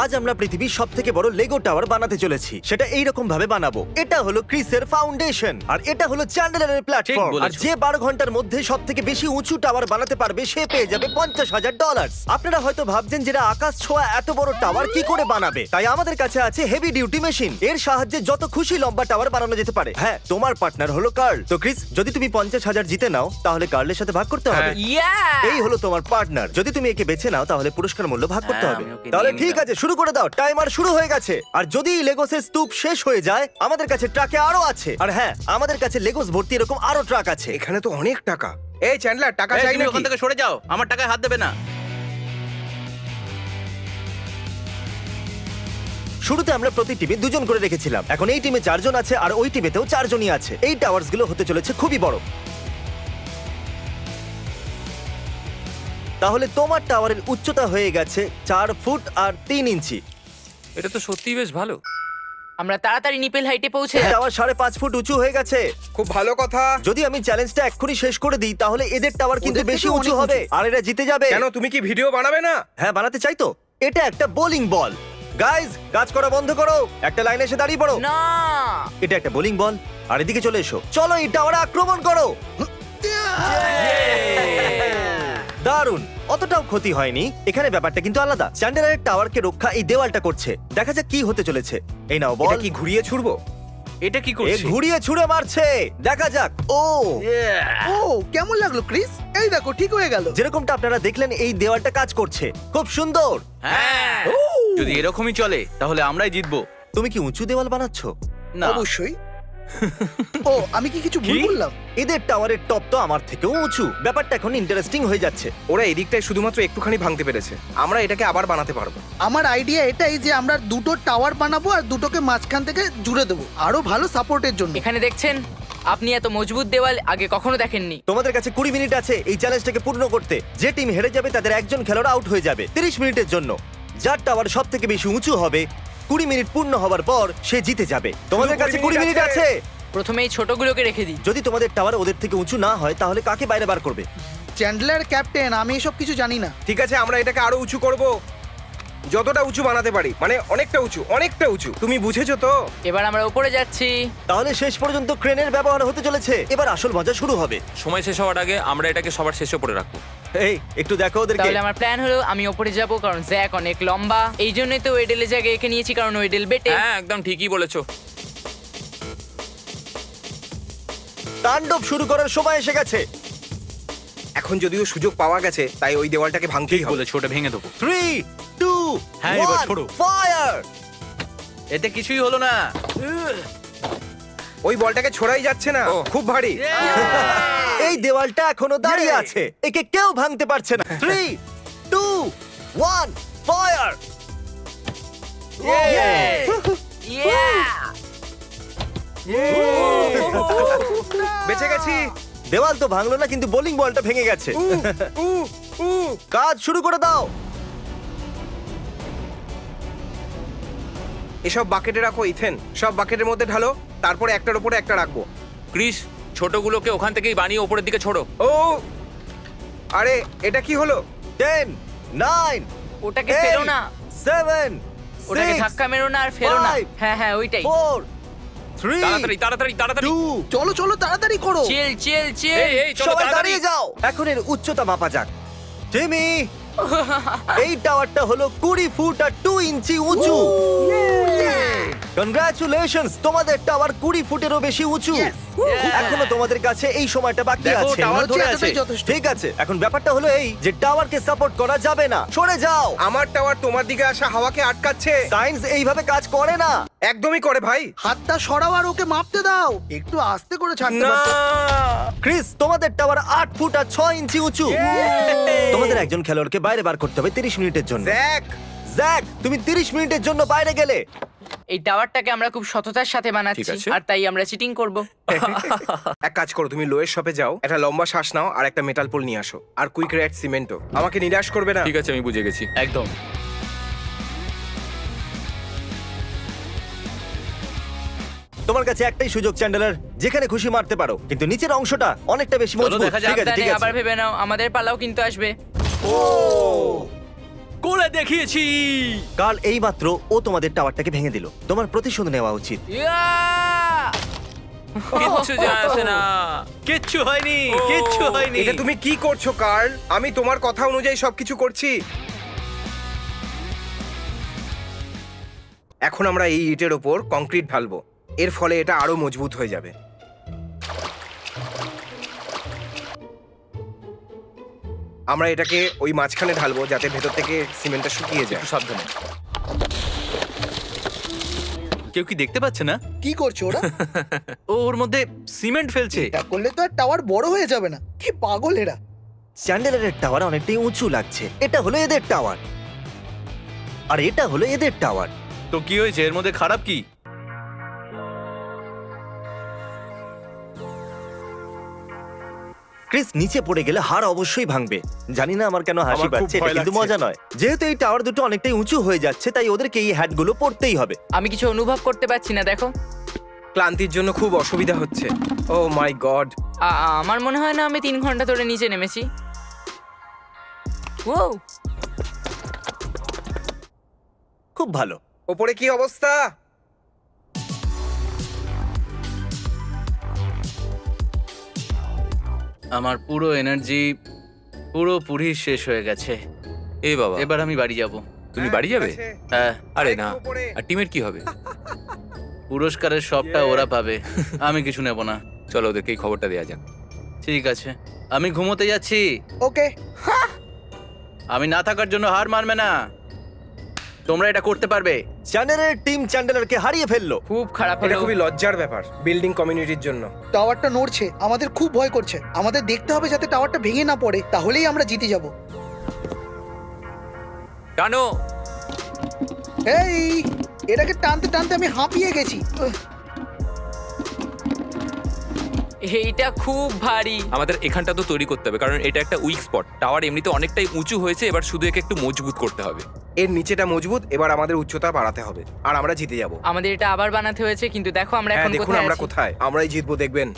আজ আমরা পৃথিবীর সবথেকে বড় লেগো টাওয়ার বানাতে চলেছি। সেটা এইরকম ভাবে বানাবো। এটা হলো ক্রিসের ফাউন্ডেশন আর এটা হলো চ্যান্ডেলারের প্ল্যাটফর্ম। আর যে 12 ঘন্টার মধ্যে সবথেকে বেশি উঁচু টাওয়ার বানাতে পারবে সে পেয়ে যাবে $50,000। আপনারা হয়তো ভাবছেন যে আকাশ ছোঁয়া এত বড় টাওয়ার কি করে বানাবে, তাই আমাদের কাছে আছে হেভি ডিউটি মেশিন। এর সাহায্যে যত খুশি লম্বা টাওয়ার বানানো যেতে পারে। হ্যাঁ, তোমার পার্টনার হলো কার্ল। তো ক্রিস, যদি তুমি 50,000 জিতে নাও তাহলে কার্লের সাথে ভাগ করতে হবে। এই হলো তোমার পার্টনার। যদি তুমি একে বেছে নাও তাহলে পুরস্কার মূল্য ভাগ করতে হবে। তাহলে ঠিক আছে, শুরু করে দাও। টাইমার শুরু হয়ে গেছে। আর যদি লেগোসের স্তূপ শেষ হয়ে যায়, আমাদের কাছে ট্রাকে আরো আছে। আর হ্যাঁ, আমাদের কাছে লেগোস ভর্তি এরকম আরো ট্রাক আছে। এখানে তো অনেক টাকা। এই চ্যান্ডলার, টাকা চাই তুমি নাকি? ওখান থেকে সরে যাও, আমার টাকায় হাত দেবে না। শুরুতে আমরা প্রতি টিমে 2 জন করে রেখেছিলাম। এখন এই টিমে 4 জন আছে আর ওই টিমেতেও 4 জনই আছে। এই টাওয়ার্স গুলো হতে চলেছে খুবই বড়। তাহলে তোমার টাওয়ারের উচ্চতা হয়ে গেছে 4 ফুট আর 3 ইঞ্চি। এটা তো সত্যিই বেশ ভালো। আমরা তাড়াতাড়ি নিপেল হাইটে পৌঁছে টাওয়ার 5.5 ফুট উঁচু হয়ে গেছে। খুব ভালো কথা। যদি আমি চ্যালেঞ্জটা এক্ষুনি শেষ করে দিই তাহলে এদের টাওয়ার কিন্তু ওদের বেশি থেকে উঁচু অনেক হবে আর এরা জিতে যাবে। কেন, তুমি কি ভিডিও বানাবে না? হ্যাঁ, বানাতে চাই তো। এটা একটা বোলিং বল। গাইজ, কাজ করা বন্ধ করো, একটা লাইনে এসে দাঁড়িয়ে পড়ো। না। এটা একটা বোলিং বল আর এদিকে চলে এসো। চলো এই টাওয়ারে আক্রমণ করো। দারুণ, অতটাও ক্ষতি হয়নি। এখানে ব্যাপারটা কিন্তু আলাদা। চ্যান্ডেলারের টাওয়ারকে রক্ষা এই দেওয়ালটা করছে। দেখা যাক কি হতে চলেছে। এই নাও বল। এটা কি ঘুরিয়ে ছুড়বো? এটা কি এ করছে? ঘুরিয়ে ছুঁড়ে মারছে। দেখা যাক। ও, ও কেমন লাগলো ক্রিস? এই দেখো, ঠিক হয়ে গেল। যেরকমটা আপনারা দেখলেন এই দেওয়ালটা কাজ করছে। খুব সুন্দর। হ্যাঁ, যদি এরকমই চলে তাহলে আমরাই জিতবো। তুমি কি উঁচু দেওয়াল বানাচ্ছ? না, অবশ্যই। ও, আমি কি কিছু ভুল কি? বললাম? এদের টাওয়ারের টপ তো আমার থেকেও উঁচু। ব্যাপারটা এখন ইন্টারেস্টিং হয়ে যাচ্ছে। ওরা এদিকটায় শুধুমাত্র একটুখানি ভাঙতে পেরেছে। আমরা এটাকে আবার বানাতে পারবো। আমার আইডিয়া এটাই যে আমরা দুটো টাওয়ার বানাবো আর দুটোকে মাঝখান থেকে জুড়ে দেবো আরো ভালো সাপোর্টের জন্য। এখানে দেখছেন, আপনি এত মজবুত দেওয়াল আগে কখনো দেখেননি। তোমাদের কাছে 20 মিনিট আছে এই চ্যালেঞ্জটাকে পূর্ণ করতে। যে টিম হেরে যাবে তাদের একজন খেলোয়াড় আউট হয়ে যাবে 30 মিনিটের জন্য। যার টাওয়ার সব থেকে বেশি উঁচু হবে 20 মিনিট পূর্ণ হওয়ার পর সে জিতে যাবে। তোমাদের কাছে 20 মিনিট আছে। প্রথমে এই ছোটগুলোকে রেখে দিই। যদি তোমাদের টাওয়ার ওদের থেকে উঁচু না হয় তাহলে কাকে বাইরে বার করবে? চ্যান্ডলার ক্যাপ্টেন, আমি এসব কিছু জানি না। ঠিক আছে, আমরা এটাকে আরো উঁচু করব। যতটা উঁচু বানাতে পারি, মানে অনেকটা উঁচু, অনেকটা উঁচু। তুমি বুঝেছো তো? এবার আমরা উপরে যাচ্ছি। তাহলে শেষ পর্যন্ত ক্রেনের ব্যবহার হতে চলেছে। এবার আসল মজা শুরু হবে। সময় শেষ হওয়ার আগে আমরা এটাকে সবার শেষে পড়ে রাখবো। এই একটু দেখো ওদেরকে। তাহলে আমার প্ল্যান হলো আমি উপরে যাব, কারণ জ্যাক অনেক লম্বা। এই জন্যই তো ওয়েডেলের জায়গায় একে নিয়েছি, কারণ ওয়েডেল বেটে। হ্যাঁ, একদম ঠিকই বলেছো। তাণ্ডব শুরু করার সময় এসে গেছে। এখন যদিও সুযোগ পাওয়া গেছে, তাই ওই দেওয়ালটাকে ভাঙতেই হবে। বলেছো, ওটা ভেঙে দেবো। 3, 2, হ্যাঁ, এবার 1, ছোড়ো। ফায়ার! এতে কিছুই হলো না। ওই বলটাকে ছোড়াই যাচ্ছে না, খুব ভারী। এই দেওয়ালটা এখনো দাঁড়িয়ে আছে। একে কেউ ভাঙতে পারছে না। 3, 2, 1, ফায়ার! বেঁচে গেছি। দেওয়াল তো ভাঙলো না, কিন্তু বোলিং বলটা ভেঙে গেছে। কাজ শুরু করে দাও। এসব বাকেটে রাখো ইথেন, সব বাকেটের মধ্যে ঢালো, তারপরে একটার উপরে একটা রাখবো। ক্রিস, ছোটগুলোকে ওখান থেকেই বানিয়ে ওপরের দিকে ছোড়ো। ও আরে, এটা কি হলো? 10, 9, ওটাকে ফেলো না। 7, ওটাকে 6, ধাক্কা মেরো না আর ফেলো না। 5, হ্যাঁ হ্যাঁ, ওইটাই। 4, 3, তাড়াতাড়ি তাড়াতাড়ি তাড়াতাড়ি। 2, চলো চলো, তাড়াতাড়ি করো। চিল চিল চিল। এই এই চলো সবাই তাড়াতাড়ি। দাঁড়িয়ে যাও। এখন এর উচ্চতা মাপা যাক। জিমি, এই টাওয়ারটা হলো 20 ফুট আর 2 ইঞ্চি উঁচু। কনগ্রাচুলেশনস, তোমাদের টাওয়ার 20 ফুটেরও বেশি উঁচু। এখনো তোমাদের কাছে এই সময়টা বাকি দেখো, আছে। টাওয়ার ধরে আছে। এতটাই যথেষ্ট। ঠিক আছে, এখন ব্যাপারটা হলো এই যে টাওয়ারকে সাপোর্ট করা যাবে না। সরে যাও। আমার টাওয়ার তোমার দিকে আসা হাওয়াকে আটকাচ্ছে। সায়েন্স এইভাবে কাজ করে না। একদমই করে ভাই। হাতটা সরাও আর ওকে মাপতে দাও। একটু আস্তে করে ছাড়তে না, পারতো। ক্রিস, তোমাদের টাওয়ার 8 ফুট আর 6 ইঞ্চি উঁচু। তোমাদের একজন খেলোয়াড়কে বাইরে বার করতে হবে 30 মিনিটের জন্য। জ্যাক, জ্যাক, তুমি 30 মিনিটের জন্য বাইরে গেলে। এই টাওয়ারটাকে আমরা খুব সততার সাথে ঠিক বানাচ্ছি, আছে। আর তাই আমরা চিটিং করব। এক কাজ করো, তুমি লোয়ের শপে যাও, একটা লম্বা শ্বাস নাও আর একটা মেটাল পোল নিয়ে আসো, আর কুইক রেড সিমেন্টও। আমাকে নিরাশ করবে না। ঠিক আছে, আমি বুঝে গেছি। একদম। তোমার কাছে একটাই সুযোগ চ্যান্ডেলার, যেখানে খুশি মারতে পারো, কিন্তু নিচের অংশটা অনেকটা বেশি মজবুত। দেখা যাক। ঠিক আছে, ঠিক আবার আছে। ভেবে নাও, আমাদের পালাও কিন্তু আসবে। করে দেখিয়েছি। কাল এইমাত্র ও তোমাদের টাওয়ারটাকে ভেঙে দিল। তোমার প্রতিশোধ নেওয়া উচিত। কিচ্ছু যায় আসে না। কিচ্ছু হয়নি, কিচ্ছু হয়নি। এটা তুমি কি করছো কার্ল? আমি তোমার কথা অনুযায়ী সবকিছু করছি। এখন আমরা এই ইটের ওপর কংক্রিট ঢালবো, এর ফলে এটা আরো মজবুত হয়ে যাবে। আমরা এটাকে ওই মাঝখানে ঢালবো যাতে ভেতর থেকে সিমেন্টটা শুকিয়ে যায়। একটু সাবধানে। কেউ কি দেখতে পাচ্ছে না? কি করছো ওরা? ওর মধ্যে সিমেন্ট ফেলছে। এটা করলে তো আর টাওয়ার বড় হয়ে যাবে না। কি পাগল এরা। চ্যান্ডেলারের টাওয়ার অনেকটাই উঁচু লাগছে। এটা হলো এদের টাওয়ার, আর এটা হলো এদের টাওয়ার। তো কি হয়েছে, এর মধ্যে খারাপ কি? ক্রিস নিচে পড়ে গেলে হাড় অবশ্যই ভাঙবে। জানি না আমার কেন হাসি আমার খুব পাচ্ছে, এটা ভয় কিন্তু লাগছে। মজা নয়। যেহেতু এই টাওয়ার দুটো অনেকটাই উঁচু হয়ে যাচ্ছে, তাই ওদেরকে এই হ্যাটগুলো পড়তেই হবে। আমি কিছু অনুভব করতে পারছি না, দেখো। ক্লান্তির জন্য খুব অসুবিধা হচ্ছে। ও মাই গড। আমার মনে হয় না আমি 3 ঘন্টা ধরে নিচে নেমেছি। ও খুব ভালো। ওপরে কি অবস্থা? আমার পুরো এনার্জি পুরোপুরি শেষ হয়ে গেছে। এই বাবা, এবার আমি বাড়ি যাব। তুমি বাড়ি যাবে? ঠিক আছে। হ্যাঁ, আরে আরেকটু না। ওপরে। আর টিমের কি হবে? পুরস্কারের সবটা ওরা পাবে, আমি কিছু নেব না। চলো ওদেরকে এই খবরটা দেওয়া যাক। ঠিক আছে, আমি ঘুমোতে যাচ্ছি। ওকে। আমি না থাকার জন্য হার মানবে না, তোমরা এটা করতে পারবে। চ্যান্ডেলারের টিম চ্যান্ডেলারকে হারিয়ে ফেললো। খুব খারাপ এটা হলো। খুবই লজ্জার ব্যাপার বিল্ডিং কমিউনিটির জন্য। টাওয়ারটা নড়ছে, আমাদের খুব ভয় করছে। আমাদের দেখতে হবে যাতে টাওয়ারটা ভেঙে না পড়ে, তাহলেই আমরা জিতে যাব। টানো। এই এটাকে টানতে টানতে আমি হাঁপিয়ে গেছি। এইটা খুব ভারী। আমাদের এখানটা তো তৈরি করতে হবে, কারণ এটা একটা উইক স্পট। টাওয়ার এমনিতে অনেকটাই উঁচু হয়েছে, এবার শুধু একে একটু মজবুত করতে হবে। এর নিচেটা মজবুত, এবার আমাদের উচ্চতা বাড়াতে হবে আর আমরা জিতে যাব। আমাদের এটা আবার বানাতে হয়েছে, কিন্তু দেখো আমরা হ্যাঁ এখন দেখুন কোথায় আমরা আছি। কোথায়। আমরাই জিতবো, দেখবেন।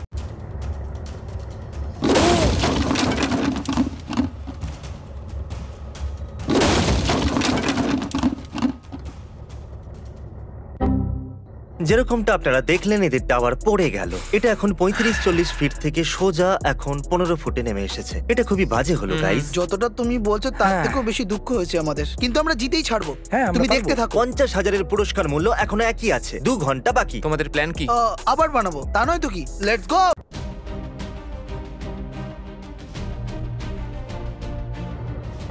যেরকমটা আপনারা দেখলেন, এদের টাওয়ার পড়ে গেল। এটা এখন 35-40 ফিট থেকে সোজা এখন 15 ফুটে নেমে এসেছে। এটা খুবই বাজে হলো গাইস। যতটা তুমি বলছো তার হ্যাঁ। থেকেও বেশি দুঃখ হয়েছে আমাদের, কিন্তু আমরা জিতেই ছাড়বো। হ্যাঁ, আমরা তুমি পারবো। দেখতে থাকো। 50,000-এর পুরস্কার মূল্য এখনো একই আছে। 2 ঘন্টা বাকি। তোমাদের প্ল্যান কি? আবার বানাবো, তা নয় তো কি। Let's go.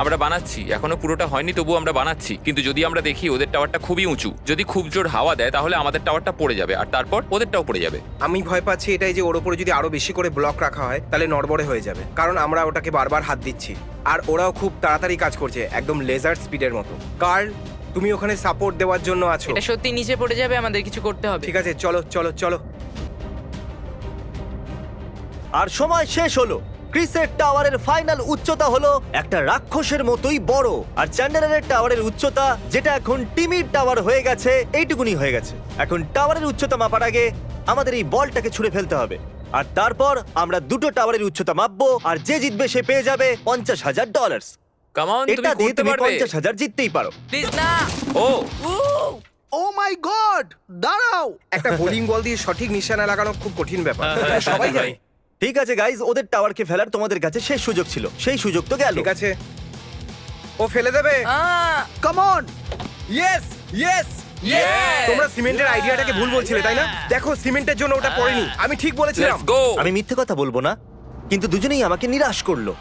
আমরা বানাচ্ছি, এখনো পুরোটা হয়নি, তবু আমরা বানাচ্ছি। কিন্তু যদি আমরা দেখি ওদের টাওয়ারটা খুবই উঁচু, যদি খুব জোর হাওয়া দেয় তাহলে আমাদের টাওয়ারটা পড়ে যাবে, আর তারপর ওদেরটাও পড়ে যাবে। আমি ভয় পাচ্ছি এটাই যে ওর উপরে যদি আরো বেশি করে ব্লক রাখা হয় তাহলে নড়বড়ে হয়ে যাবে, কারণ আমরা ওটাকে বারবার হাত দিচ্ছি আর ওরাও খুব তাড়াতাড়ি কাজ করছে, একদম লেজার স্পিডের মতো। কার্ল, তুমি ওখানে সাপোর্ট দেওয়ার জন্য আছো। এটা সত্যি নিচে পড়ে যাবে, আমাদের কিছু করতে হবে। ঠিক আছে, চলো চলো চলো। আর সময় শেষ হলো। ক্রিসের টাওয়ারের ফাইনাল উচ্চতা হলো একটা রাক্ষসের মতোই বড়, আর চ্যান্ডেলারের টাওয়ারের উচ্চতা, যেটা এখন টিমির টাওয়ার হয়ে গেছে, এইটুকুনি হয়ে গেছে। এখন টাওয়ারের উচ্চতা মাপার আগে আমাদের এই বলটাকে ছুঁড়ে ফেলতে হবে, আর তারপর আমরা দুটো টাওয়ারের উচ্চতা মাপবো, আর যে জিতবে সে পেয়ে যাবে $50,000। কাম অন, তুমি এটা দিয়ে করতে তুমি পারবে। 50,000 জিততেই পারো। প্লিজ না। ও ও মাই গড, দাঁড়াও। একটা বোলিং বল দিয়ে সঠিক নিশানা লাগানো খুব কঠিন ব্যাপার, হ্যাঁ, সবাই ভাই। জানে। ঠিক আছে গাইজ, ওদের টাওয়ারকে ফেলার তোমাদের কাছে শেষ সুযোগ ছিল, সেই সুযোগ তো গেল। ঠিক আছে, ও ফেলে দেবে। Come on. ইয়েস ইয়েস তোমরা সিমেন্টের আইডিয়াটাকে ভুল বলছিলে, তাই না? দেখো, সিমেন্টের জন্য ওটা পড়েনি, আমি ঠিক বলেছিলাম। Let's go. আমি মিথ্যে কথা বলবো না, কিন্তু দুজনেই আমাকে নিরাশ করলো।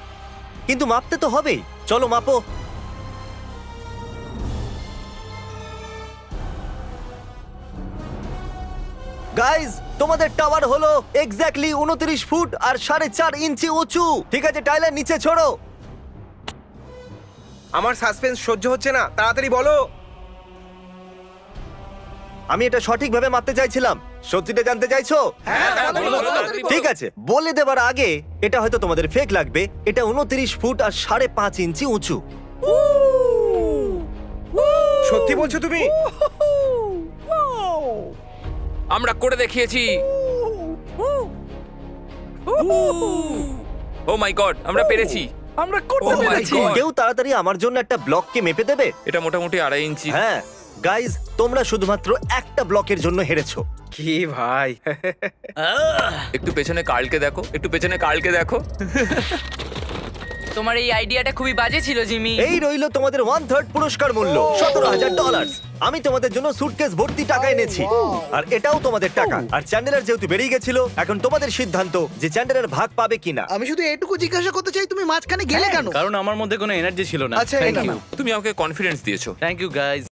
কিন্তু মাপতে তো হবেই, চলো মাপো। গাইজ, তোমাদের টাওয়ার হলো এক্স্যাক্টলি 29 ফুট আর 4.5 ইঞ্চি উঁচু। ঠিক আছে টাইলার, নিচে ছোড়ো। আমার সাসপেন্স সহ্য হচ্ছে না, তাড়াতাড়ি বলো। আমি এটা সঠিকভাবে মাপতে চাইছিলাম। সত্যিটা জানতে চাইছো? হ্যাঁ, তাড়াতাড়ি বলো, তাড়াতাড়ি বলো। ঠিক আছে, বলে দেবার আগে, এটা হয়তো তোমাদের ফেক লাগবে, এটা 29 ফুট আর 5.5 ইঞ্চি উঁচু। সত্যি বলছো তুমি? আমরা করে দেখিয়েছি। ও মাই গড, আমরা পেরেছি। আমরা করতে Oh my পেরেছি God! কেউ তাড়াতাড়ি আমার জন্য একটা ব্লককে মেপে দেবে? এটা মোটামুটি 2.5 ইঞ্চি। হ্যাঁ গাইজ, তোমরা শুধুমাত্র একটা ব্লকের জন্য হেরেছো। কি ভাই একটু পেছনে কার্লকে দেখো, একটু পেছনে কার্লকে দেখো। তোমার এই আইডিয়াটা খুবই বাজে ছিল জিমি। এই রইলো তোমাদের 1/3 পুরস্কার মূল্য, $17,000। আমি তোমাদের জন্য সুটকেস ভর্তি টাকা এনেছি, আর এটাও তোমাদের টাকা। আর চ্যান্ডেলার যেহেতু বেরিয়ে গেছিল, এখন তোমাদের সিদ্ধান্ত যে চ্যান্ডেলার ভাগ পাবে কিনা। আমি শুধু এটুকু জিজ্ঞাসা করতে চাই, তুমি মাঝখানে গেলে কেন? কারণ আমার মধ্যে কোনো এনার্জি ছিল না। আচ্ছা, এই থ্যাংক নাও। ইউ, তুমি আমাকে কনফিডেন্স দিয়েছো। Thank you guys.